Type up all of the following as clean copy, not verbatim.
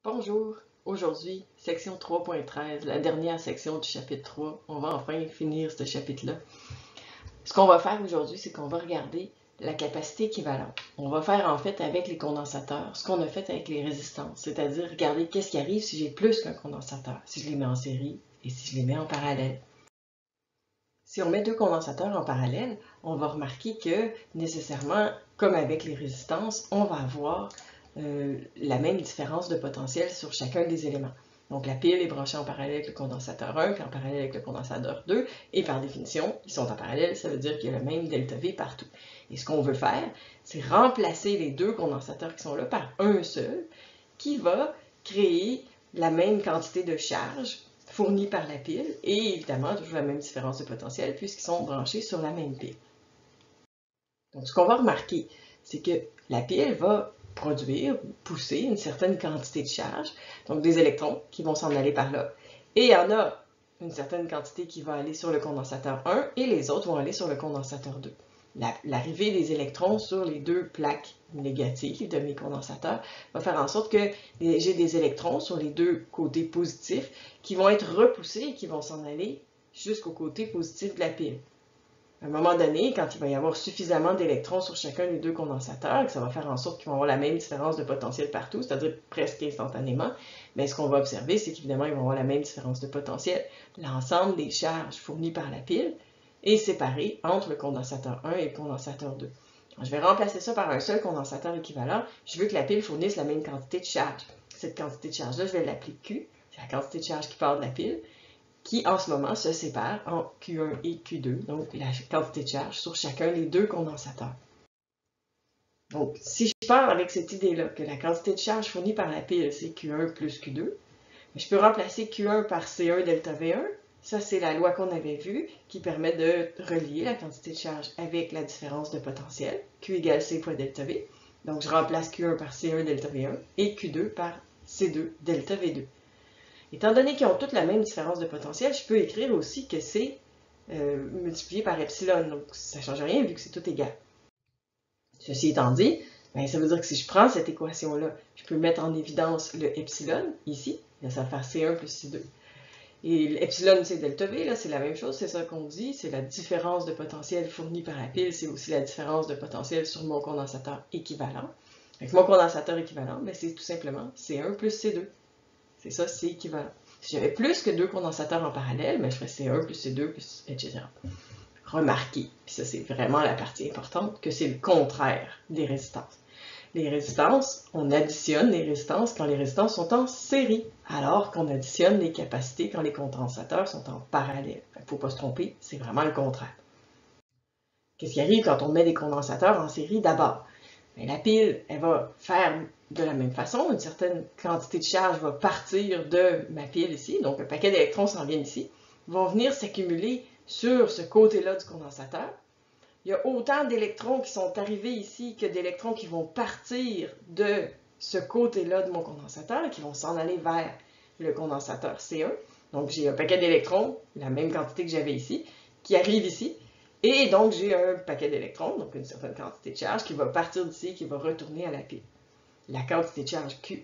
Bonjour! Aujourd'hui, section 3.13, la dernière section du chapitre 3. On va enfin finir ce chapitre-là. Ce qu'on va faire aujourd'hui, c'est qu'on va regarder la capacité équivalente. On va faire en fait avec les condensateurs ce qu'on a fait avec les résistances, c'est-à-dire regarder qu'est-ce qui arrive si j'ai plus qu'un condensateur, si je les mets en série et si je les mets en parallèle. Si on met deux condensateurs en parallèle, on va remarquer que nécessairement, comme avec les résistances, on va avoir la même différence de potentiel sur chacun des éléments. Donc la pile est branchée en parallèle avec le condensateur 1, puis en parallèle avec le condensateur 2, et par définition, ils sont en parallèle, ça veut dire qu'il y a le même delta V partout. Et ce qu'on veut faire, c'est remplacer les deux condensateurs qui sont là par un seul, qui va créer la même quantité de charge fournie par la pile, et évidemment toujours la même différence de potentiel puisqu'ils sont branchés sur la même pile. Donc ce qu'on va remarquer, c'est que la pile va produire, pousser une certaine quantité de charge, donc des électrons qui vont s'en aller par là, et il y en a une certaine quantité qui va aller sur le condensateur 1 et les autres vont aller sur le condensateur 2. L'arrivée des électrons sur les deux plaques négatives de mes condensateurs va faire en sorte que j'ai des électrons sur les deux côtés positifs qui vont être repoussés et qui vont s'en aller jusqu'au côté positif de la pile. À un moment donné, quand il va y avoir suffisamment d'électrons sur chacun des deux condensateurs, que ça va faire en sorte qu'ils vont avoir la même différence de potentiel partout, c'est-à-dire presque instantanément, mais ce qu'on va observer, c'est qu'évidemment, ils vont avoir la même différence de potentiel. L'ensemble des charges fournies par la pile est séparé entre le condensateur 1 et le condensateur 2. Alors, je vais remplacer ça par un seul condensateur équivalent. Je veux que la pile fournisse la même quantité de charge. Cette quantité de charge-là, je vais l'appeler Q. C'est la quantité de charge qui part de la pile, qui en ce moment se sépare en Q1 et Q2, donc la quantité de charge sur chacun des deux condensateurs. Donc, si je pars avec cette idée-là, que la quantité de charge fournie par la pile, c'est Q1 plus Q2, je peux remplacer Q1 par C1 delta V1. Ça, c'est la loi qu'on avait vue qui permet de relier la quantité de charge avec la différence de potentiel, Q égale C fois delta V. Donc, je remplace Q1 par C1 delta V1 et Q2 par C2 delta V2. Étant donné qu'ils ont toutes la même différence de potentiel, je peux écrire aussi que c'est multiplié par epsilon. Donc, ça ne change rien vu que c'est tout égal. Ceci étant dit, ben, ça veut dire que si je prends cette équation-là, je peux mettre en évidence le epsilon ici. Là, ça va faire C1 plus C2. Et l'epsilon, c'est delta V, là, c'est la même chose, c'est ça qu'on dit, c'est la différence de potentiel fournie par la pile, c'est aussi la différence de potentiel sur mon condensateur équivalent. Avec mon condensateur équivalent, ben, c'est tout simplement C1 plus C2. C'est ça, c'est équivalent. Si j'avais plus que deux condensateurs en parallèle, ben, je ferais C1 plus C2 plus etc. Remarquez, puis ça c'est vraiment la partie importante, que c'est le contraire des résistances. Les résistances, on additionne les résistances quand les résistances sont en série, alors qu'on additionne les capacités quand les condensateurs sont en parallèle. Il ne faut pas se tromper, c'est vraiment le contraire. Qu'est-ce qui arrive quand on met des condensateurs en série d'abord? La pile, elle va faire de la même façon. Une certaine quantité de charge va partir de ma pile ici, donc un paquet d'électrons s'en vient ici, vont venir s'accumuler sur ce côté-là du condensateur. Il y a autant d'électrons qui sont arrivés ici que d'électrons qui vont partir de ce côté-là de mon condensateur et qui vont s'en aller vers le condensateur C1. Donc j'ai un paquet d'électrons, la même quantité que j'avais ici, qui arrive ici. Et donc, j'ai un paquet d'électrons, donc une certaine quantité de charge, qui va partir d'ici et qui va retourner à la pile. La quantité de charge Q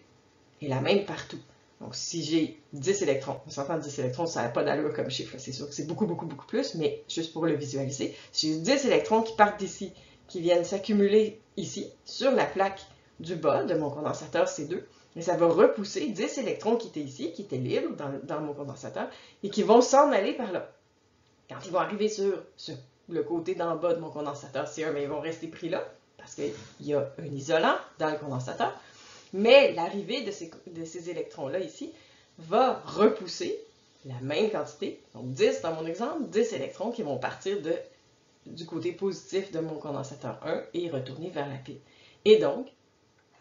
est la même partout. Donc, si j'ai 10 électrons, on s'entend 10 électrons, ça n'a pas d'allure comme chiffre, c'est sûr que c'est beaucoup plus, mais juste pour le visualiser, si j'ai 10 électrons qui partent d'ici, qui viennent s'accumuler ici, sur la plaque du bas de mon condensateur C2, et ça va repousser 10 électrons qui étaient ici, qui étaient libres dans mon condensateur, et qui vont s'en aller par là. Quand ils vont arriver sur le côté d'en bas de mon condensateur C1, mais ils vont rester pris là, parce qu'il y a un isolant dans le condensateur. Mais l'arrivée de ces électrons-là ici va repousser la même quantité, donc 10 dans mon exemple, 10 électrons qui vont partir du côté positif de mon condensateur 1 et retourner vers la pile. Et donc,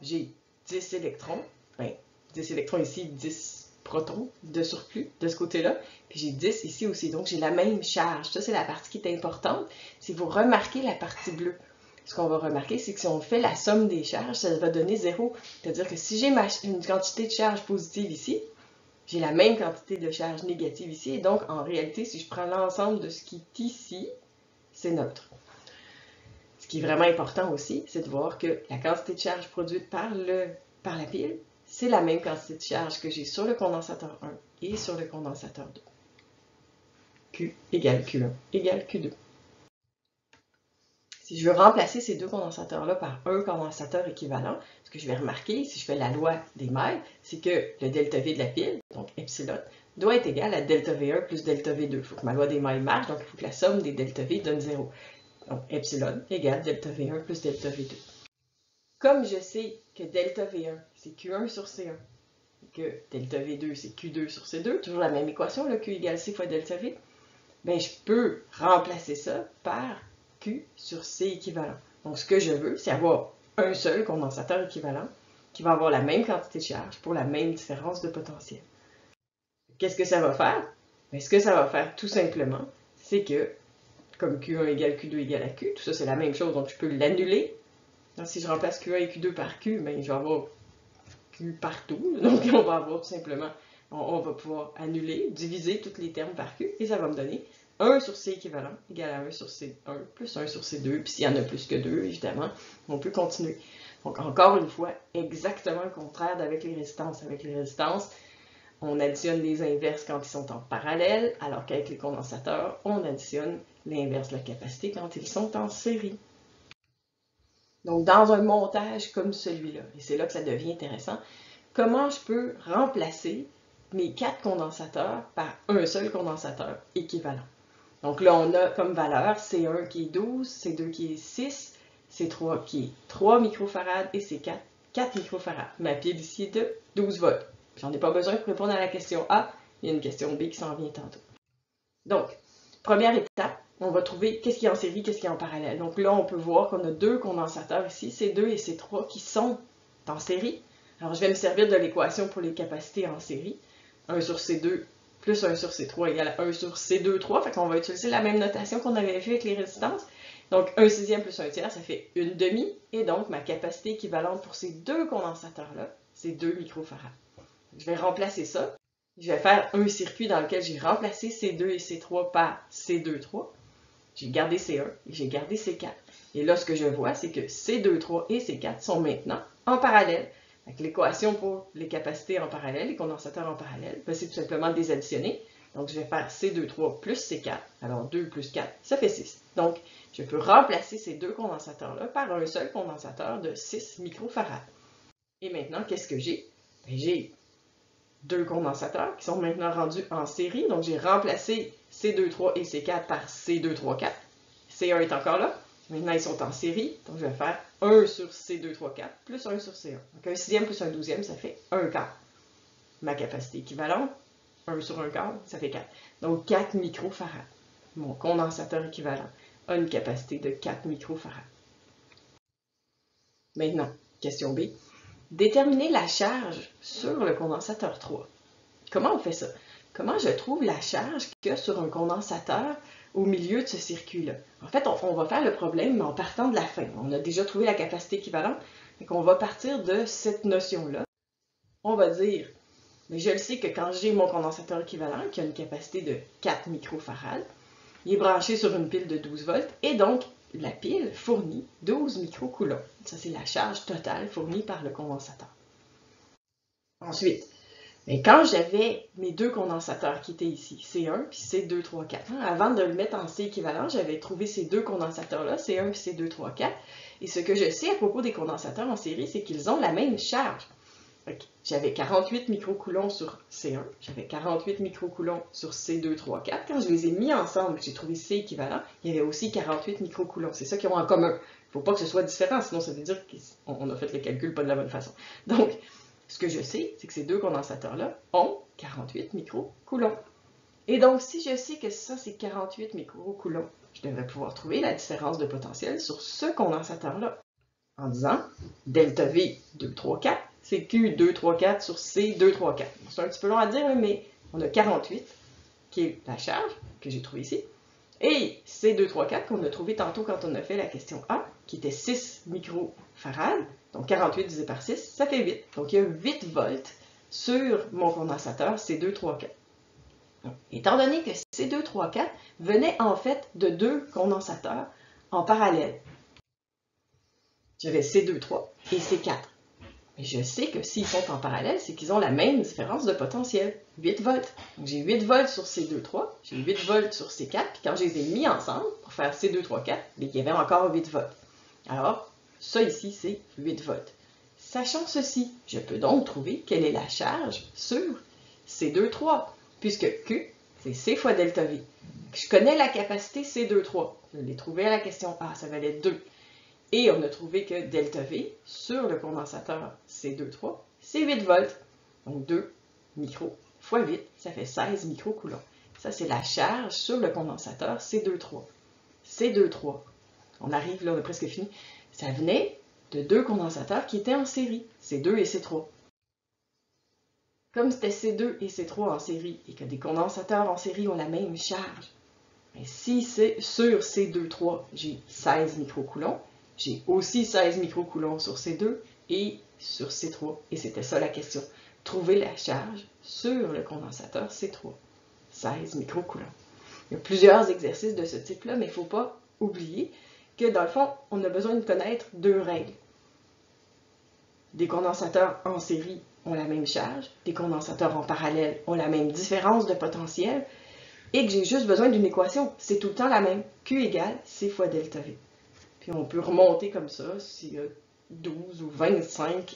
j'ai 10 électrons, enfin, 10 électrons ici, 10 protons de surplus de ce côté-là, puis j'ai 10 ici aussi, donc j'ai la même charge. Ça, c'est la partie qui est importante. Si vous remarquez la partie bleue, ce qu'on va remarquer, c'est que si on fait la somme des charges, ça va donner 0. C'est-à-dire que si j'ai une quantité de charge positive ici, j'ai la même quantité de charge négative ici, et donc en réalité, si je prends l'ensemble de ce qui est ici, c'est neutre. Ce qui est vraiment important aussi, c'est de voir que la quantité de charge produite par la pile, c'est la même quantité de charge que j'ai sur le condensateur 1 et sur le condensateur 2. Q égale Q1 égale Q2. Si je veux remplacer ces deux condensateurs-là par un condensateur équivalent, ce que je vais remarquer, si je fais la loi des mailles, c'est que le delta V de la pile, donc epsilon, doit être égal à delta V1 plus delta V2. Il faut que ma loi des mailles marche, donc il faut que la somme des delta V donne 0. Donc epsilon égale delta V1 plus delta V2. Comme je sais que delta V1, c'est Q1 sur C1, et que delta V2, c'est Q2 sur C2, toujours la même équation, le Q égale C fois delta V, bien je peux remplacer ça par Q sur C équivalent. Donc, ce que je veux, c'est avoir un seul condensateur équivalent qui va avoir la même quantité de charge pour la même différence de potentiel. Qu'est-ce que ça va faire? Bien, ce que ça va faire, tout simplement, c'est que, comme Q1 égale Q2 égale à Q, tout ça, c'est la même chose, donc je peux l'annuler. Si je remplace Q1 et Q2 par Q, bien, je vais avoir Q partout. Donc, on va avoir tout simplement, on va pouvoir annuler, diviser tous les termes par Q, et ça va me donner 1 sur C équivalent égale à 1 sur C1 plus 1 sur C2, puis s'il y en a plus que 2, évidemment, on peut continuer. Donc, encore une fois, exactement le contraire d'avec les résistances. Avec les résistances, on additionne les inverses quand ils sont en parallèle, alors qu'avec les condensateurs, on additionne l'inverse de la capacité quand ils sont en série. Donc, dans un montage comme celui-là, et c'est là que ça devient intéressant, comment je peux remplacer mes 4 condensateurs par un seul condensateur équivalent? Donc là, on a comme valeur C1 qui est 12, C2 qui est 6, C3 qui est 3 microfarad et C4, 4 microfarad. Ma pile ici est de 12 volts. J'en ai pas besoin pour répondre à la question A, il y a une question B qui s'en vient tantôt. Donc, première étape, on va trouver qu'est-ce qui est en série, qu'est-ce qui est en parallèle. Donc là, on peut voir qu'on a deux condensateurs ici, C2 et C3, qui sont en série. Alors, je vais me servir de l'équation pour les capacités en série. 1 sur C2 plus 1 sur C3 égale à 1 sur C2, 3. Fait qu'on va utiliser la même notation qu'on avait fait avec les résistances. Donc, 1 sixième plus 1 tiers, ça fait une demi. Et donc, ma capacité équivalente pour ces deux condensateurs-là, c'est 2 microfarads. Je vais remplacer ça. Je vais faire un circuit dans lequel j'ai remplacé C2 et C3 par C2, 3. J'ai gardé C1 et j'ai gardé C4. Et là, ce que je vois, c'est que C2, 3 et C4 sont maintenant en parallèle. L'équation pour les capacités en parallèle, les condensateurs en parallèle, c'est tout simplement de les additionner. Donc, je vais faire C2, 3 plus C4. Alors, 2 plus 4, ça fait 6. Donc, je peux remplacer ces deux condensateurs-là par un seul condensateur de 6 microfarads. Et maintenant, qu'est-ce que j'ai? J'ai deux condensateurs qui sont maintenant rendus en série. Donc, j'ai remplacé C2, 3 et C4 par C2, 3, 4. C1 est encore là. Maintenant, ils sont en série. Donc, je vais faire 1 sur C2, 3, 4 plus 1 sur C1. Donc, un sixième plus un douzième, ça fait 1 quart. Ma capacité équivalente, 1 sur 1 quart, ça fait 4. Donc, 4 microfarads. Mon condensateur équivalent a une capacité de 4 microfarads. Maintenant, question B. Déterminer la charge sur le condensateur 3. Comment on fait ça? Comment je trouve la charge qu'il y a sur un condensateur au milieu de ce circuit-là? En fait, on va faire le problème, mais en partant de la fin. On a déjà trouvé la capacité équivalente, donc on va partir de cette notion-là. On va dire, mais je le sais que quand j'ai mon condensateur équivalent, qui a une capacité de 4 microfarads, il est branché sur une pile de 12 volts, et donc la pile fournit 12 microcoulombs. Ça, c'est la charge totale fournie par le condensateur. Ensuite, quand j'avais mes deux condensateurs qui étaient ici, C1 puis C2, 3, 4, avant de le mettre en C équivalent, j'avais trouvé ces deux condensateurs-là, C1 puis C2, 3, 4. Et ce que je sais à propos des condensateurs en série, c'est qu'ils ont la même charge. J'avais 48 microcoulombs sur C1, j'avais 48 microcoulombs sur C2, 3, 4. Quand je les ai mis ensemble, j'ai trouvé C équivalent, il y avait aussi 48 microcoulombs. C'est ça qu'ils ont en commun. Il ne faut pas que ce soit différent, sinon ça veut dire qu'on a fait le calcul pas de la bonne façon. Donc, ce que je sais, c'est que ces deux condensateurs-là ont 48 microcoulombs. Et donc, si je sais que ça, c'est 48 microcoulombs, je devrais pouvoir trouver la différence de potentiel sur ce condensateur-là. En disant, delta V 2, 3, 4, c'est Q 2, 3, 4 sur C 2, 3, 4. C'est un petit peu long à dire, mais on a 48, qui est la charge que j'ai trouvée ici, et C 2, 3, 4 qu'on a trouvé tantôt quand on a fait la question A, qui était 6 microfarads. Donc 48 divisé par 6, ça fait 8. Donc il y a 8 volts sur mon condensateur C2, 3, 4. Donc, étant donné que C2, 3, 4 venait en fait de deux condensateurs en parallèle. J'avais C2, 3 et C4. Mais je sais que s'ils sont en parallèle, c'est qu'ils ont la même différence de potentiel, 8 volts. Donc j'ai 8 volts sur C2,3, j'ai 8 volts sur C4, puis quand je les ai mis ensemble pour faire C2,3,4, bien, il y avait encore 8 volts. Alors, ça ici, c'est 8 volts. Sachant ceci, je peux donc trouver quelle est la charge sur C2,3, puisque Q, c'est C fois delta V. Je connais la capacité C2,3. Je l'ai trouvé à la question A, ça valait 2. Et on a trouvé que delta V sur le condensateur C2,3, c'est 8 volts. Donc 2 micros fois 8, ça fait 16 microcoulombs. Ça, c'est la charge sur le condensateur C2,3. C2,3, on arrive là, on a presque fini. Ça venait de deux condensateurs qui étaient en série, C2 et C3. Comme c'était C2 et C3 en série et que des condensateurs en série ont la même charge, mais si c'est sur C2,3, j'ai 16 microcoulombs, j'ai aussi 16 microcoulombs sur C2 et sur C3. Et c'était ça la question. Trouver la charge sur le condensateur C3. 16 microcoulombs. Il y a plusieurs exercices de ce type-là, mais il ne faut pas oublier que dans le fond, on a besoin de connaître deux règles. Des condensateurs en série ont la même charge, des condensateurs en parallèle ont la même différence de potentiel, et que j'ai juste besoin d'une équation. C'est tout le temps la même. Q égale C fois delta V. Puis on peut remonter comme ça s'il y a 12 ou 25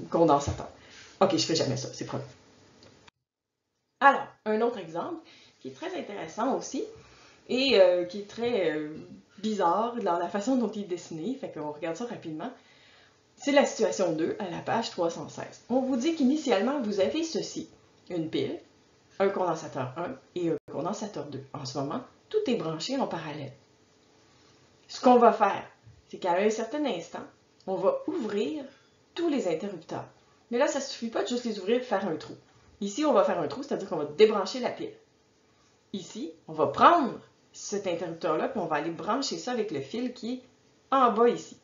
condensateurs. Ok, je ne fais jamais ça, c'est promis. Alors, un autre exemple qui est très intéressant aussi et qui est très bizarre dans la façon dont il est dessiné, fait qu'on regarde ça rapidement. C'est la situation 2 à la page 316. On vous dit qu'initialement, vous avez ceci, une pile, un condensateur 1 et un condensateur 2. En ce moment, tout est branché en parallèle. Ce qu'on va faire, c'est qu'à un certain instant, on va ouvrir tous les interrupteurs. Mais là, ça ne suffit pas de juste les ouvrir et de faire un trou. Ici, on va faire un trou, c'est-à-dire qu'on va débrancher la pile. Ici, on va prendre cet interrupteur-là, puis on va aller brancher ça avec le fil qui est en bas ici.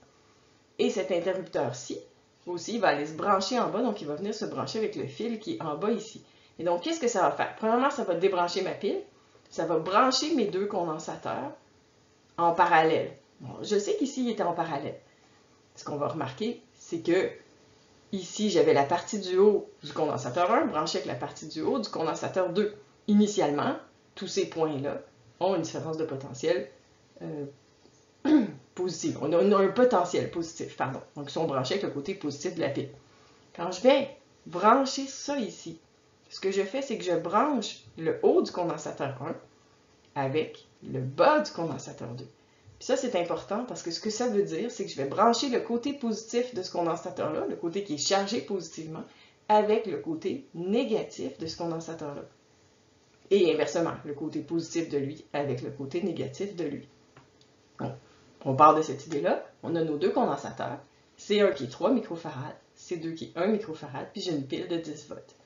Et cet interrupteur-ci, aussi, il va aller se brancher en bas, donc il va venir se brancher avec le fil qui est en bas ici. Et donc, qu'est-ce que ça va faire? Premièrement, ça va débrancher ma pile, ça va brancher mes deux condensateurs en parallèle. Bon, je sais qu'ici, il était en parallèle. Ce qu'on va remarquer, c'est que ici, j'avais la partie du haut du condensateur 1 branchée avec la partie du haut du condensateur 2. Initialement, tous ces points-là ont une différence de potentiel positive. On a un potentiel positif, pardon. Donc, ils sont branchés avec le côté positif de la pile. Quand je vais brancher ça ici, ce que je fais, c'est que je branche le haut du condensateur 1 avec le bas du condensateur 2. Puis ça, c'est important parce que ce que ça veut dire, c'est que je vais brancher le côté positif de ce condensateur-là, le côté qui est chargé positivement, avec le côté négatif de ce condensateur-là. Et inversement, le côté positif de lui avec le côté négatif de lui. Donc, on part de cette idée-là. On a nos deux condensateurs. C1 qui est 3 microfarad, C2 qui est 1 microfarad, puis j'ai une pile de 10 volts.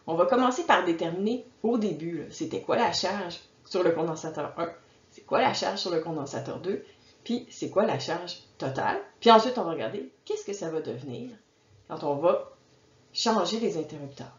On va commencer par déterminer au début, c'était quoi la charge sur le condensateur 1, c'est quoi la charge sur le condensateur 2, puis c'est quoi la charge totale. Puis ensuite, on va regarder qu'est-ce que ça va devenir quand on va changer les interrupteurs.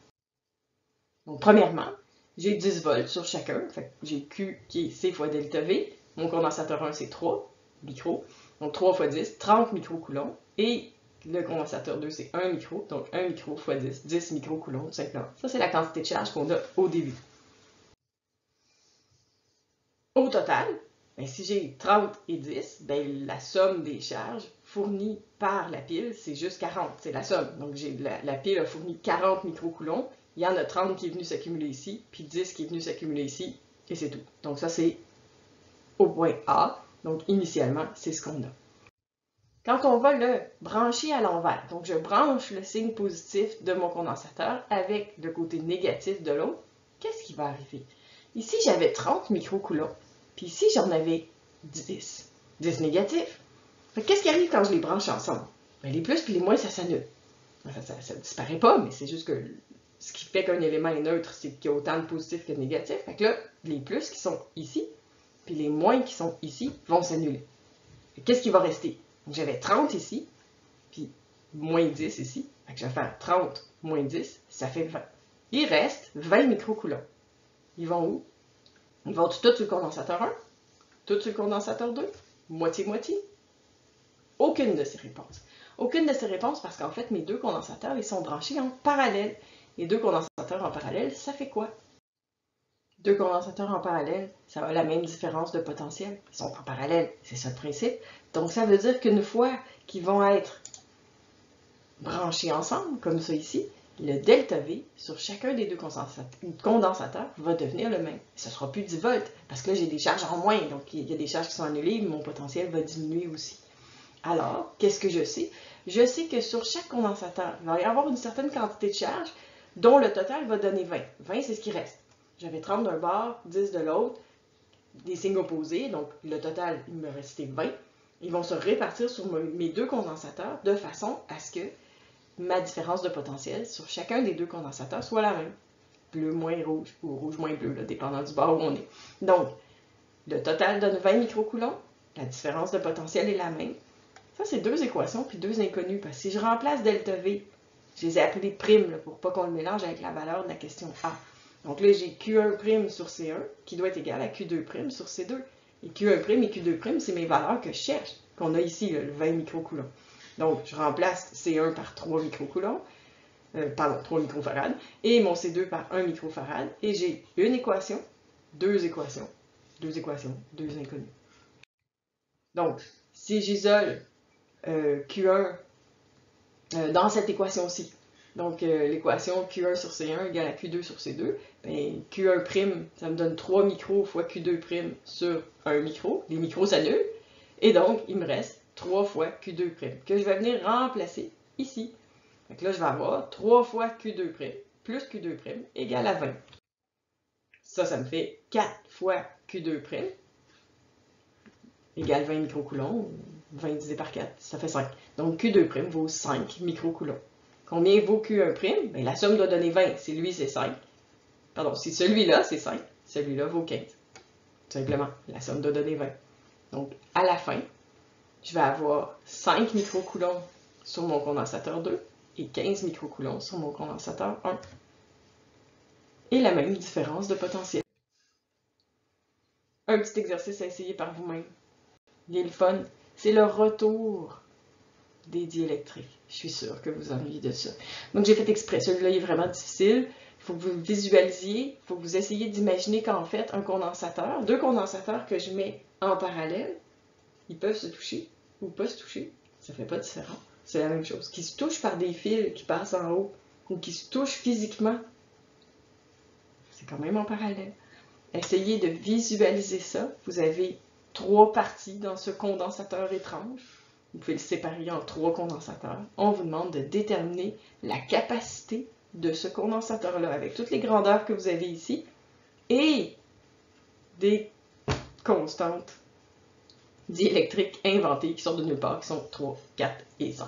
Donc, premièrement, j'ai 10 volts sur chacun. Fait que j'ai Q qui est C fois delta V. Mon condensateur 1, c'est 3 micros. Donc 3 fois 10, 30 microcoulombs. Et le condensateur 2, c'est 1 micro. Donc 1 micro fois 10, 10 microcoulombs, tout simplement. Ça, c'est la quantité de charge qu'on a au début. Au total, ben, si j'ai 30 et 10, ben, la somme des charges fournies par la pile, c'est juste 40. C'est la somme. Donc la pile a fourni 40 microcoulombs. Il y en a 30 qui est venu s'accumuler ici, puis 10 qui est venu s'accumuler ici, et c'est tout. Donc ça, c'est au point A. Donc initialement, c'est ce qu'on a. Quand on va le brancher à l'envers, donc je branche le signe positif de mon condensateur avec le côté négatif de l'autre, qu'est-ce qui va arriver? Ici, j'avais 30 microcoulombs, puis ici, j'en avais 10. 10 négatifs. Qu'est-ce qui arrive quand je les branche ensemble? Ben, les plus puis les moins, ça s'annule. Enfin, ça ne disparaît pas, mais c'est juste que ce qui fait qu'un élément est neutre, c'est qu'il y a autant de positifs que de négatifs. Fait que là, les plus qui sont ici, puis les moins qui sont ici, vont s'annuler. Qu'est-ce qui va rester? J'avais 30 ici, puis moins 10 ici. Fait que je vais faire 30 moins 10, ça fait 20. Il reste 20 microcoulombs. Ils vont où? Ils vont tous sur le condensateur 1, tous sur le condensateur 2, moitié-moitié. Aucune de ces réponses. Aucune de ces réponses parce qu'en fait, mes deux condensateurs, ils sont branchés en parallèle. Les deux condensateurs en parallèle, ça fait quoi? Deux condensateurs en parallèle, ça a la même différence de potentiel. Ils sont en parallèle, c'est ça le principe. Donc ça veut dire qu'une fois qu'ils vont être branchés ensemble, comme ça ici, le delta V sur chacun des deux condensateurs va devenir le même. Ce ne sera plus 10 volts, parce que là j'ai des charges en moins, donc il y a des charges qui sont annulées, mais mon potentiel va diminuer aussi. Alors, qu'est-ce que je sais? Je sais que sur chaque condensateur, il va y avoir une certaine quantité de charge, dont le total va donner 20. 20, c'est ce qui reste. J'avais 30 d'un bord, 10 de l'autre, des signes opposés, donc le total, il me restait 20. Ils vont se répartir sur mes deux condensateurs de façon à ce que ma différence de potentiel sur chacun des deux condensateurs soit la même. Bleu moins rouge, ou rouge moins bleu, là, dépendant du bord où on est. Donc, le total donne 20 microcoulombs, la différence de potentiel est la même. Ça, c'est deux équations puis deux inconnues, parce que si je remplace delta V, je les ai appelées primes là, pour pas qu'on le mélange avec la valeur de la question A. Donc là, j'ai Q1' sur C1 qui doit être égal à Q2' sur C2. Et Q1' et Q2', c'est mes valeurs que je cherche, qu'on a ici, là, le 20 microcoulombs. Donc, je remplace C1 par 3 microcoulombs, 3 microfarades, et mon C2 par 1 microfarade, et j'ai une équation, deux équations, deux inconnues. Donc, si j'isole Q1 dans cette équation-ci, donc l'équation Q1 sur C1 égale à Q2 sur C2, ben, Q1', ça me donne 3 micros fois Q2' sur 1 micro, les micros s'annulent, et donc il me reste 3 fois Q2', que je vais venir remplacer ici. Donc là, je vais avoir 3 fois Q2' plus Q2' égale à 20. Ça me fait 4 fois Q2' égale 20 microcoulombs. 20 divisé par 4, ça fait 5. Donc Q2' vaut 5 microcoulombs. Combien vaut Q1'? Bien, la somme doit donner 20. Si lui, c'est 5. Pardon, si celui-là, c'est 5, celui-là vaut 15. Tout simplement, la somme doit donner 20. Donc, à la fin, je vais avoir 5 microcoulombs sur mon condensateur 2 et 15 microcoulombs sur mon condensateur 1. Et la même différence de potentiel. Un petit exercice à essayer par vous-même. Il est le fun. C'est le retour des diélectriques. Je suis sûre que vous ennuyez de ça. Donc, j'ai fait exprès. Celui-là, il est vraiment difficile. Il faut que vous visualisiez, il faut que vous essayiez d'imaginer qu'en fait, un condensateur, deux condensateurs que je mets en parallèle, ils peuvent se toucher ou pas se toucher. Ça ne fait pas de différence. C'est la même chose. Qu'ils se touchent par des fils qui passent en haut ou qu'ils se touchent physiquement, c'est quand même en parallèle. Essayez de visualiser ça. Vous avez 3 parties dans ce condensateur étrange. Vous pouvez le séparer en 3 condensateurs. On vous demande de déterminer la capacité de ce condensateur-là avec toutes les grandeurs que vous avez ici et des constantes diélectriques inventées qui sortent de nulle part, qui sont 3, 4 et 5.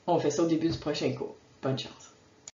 On fait ça au début du prochain cours. Bonne chance!